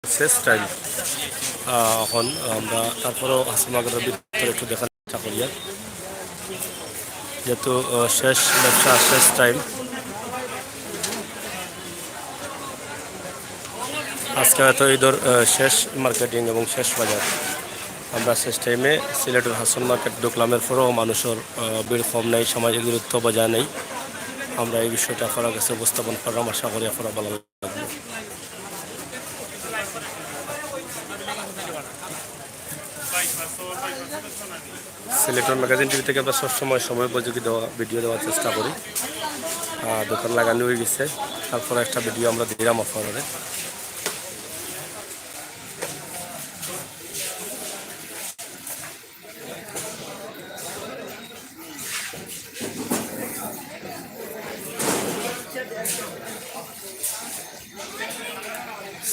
শেষ টাইম এখন আমরা তারপরেও হাসিমাগরের ভিতরে একটু দেখার চেষ্টা করি যেহেতু শেষ ব্যবসা শেষ টাইম। আজকে হয়তো ঈদের শেষ মার্কেটিং এবং শেষ বাজার। আমরা শেষ টাইমে সিলেটের হাসন মার্কেট ঢুকলামের পরেও মানুষের ভিড় কম নেই, সামাজিক দূরত্ব বজায় নেই। আমরা এই বিষয়টা আপনার কাছে উপস্থাপন করলাম, আশা করি আপনারা ভালো লাগবে। সিলেটের ম্যাগাজিন টিভি থেকে আমরা সবসময় সময় উপযোগী ভিডিও দেওয়ার চেষ্টা করি। দোকান লাগানো হয়ে গেছে, তারপরে একটা ভিডিও আমরা দিলাম আপনাদের।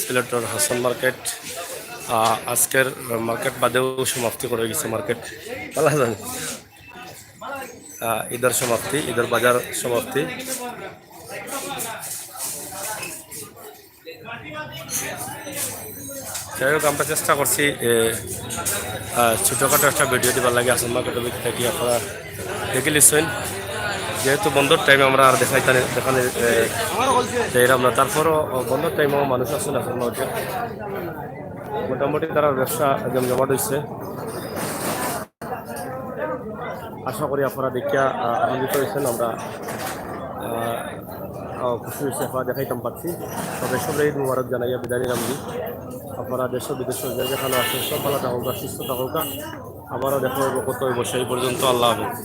সিলেটের হাসন মার্কেট আজকের মার্কেট বাদেও সমাপ্তি করে গেছে। মার্কেট ভালো জানি ঈদের সমাপ্তি, ঈদের বাজার সমাপ্তি। যাই হোক, আমরা চেষ্টা করছি ছোটোখাটো একটা ভিডিও দেবার লাগে হাসন মার্কেটের দিক থেকে। আপনারা দেখে লিখছেন, যেহেতু বন্ধর টাইমে আমরা আর দেখানে আমরা, তারপরও বন্ধর টাইমেও মানুষ আসেন হাসন মার্কেট। মোটামুটি তারা ব্যবসা জমজমাট হয়েছে। আশা করি আপনারা দেখিয়া আনন্দিত হয়েছেন। আমরা খুশি হয়েছে, আপনারা দেখাইতাম পাচ্ছি। তবে সবাই ঈদ মুবারক জানাইয়া বিদায় নিলাম। আপনারা দেশ বিদেশ যেখানে আছেন সব ভালো থাকুক, সুস্থ থাকুক। আবারও দেখা হইব কত হইব, সেই পর্যন্ত আল্লাহ হাফেজ।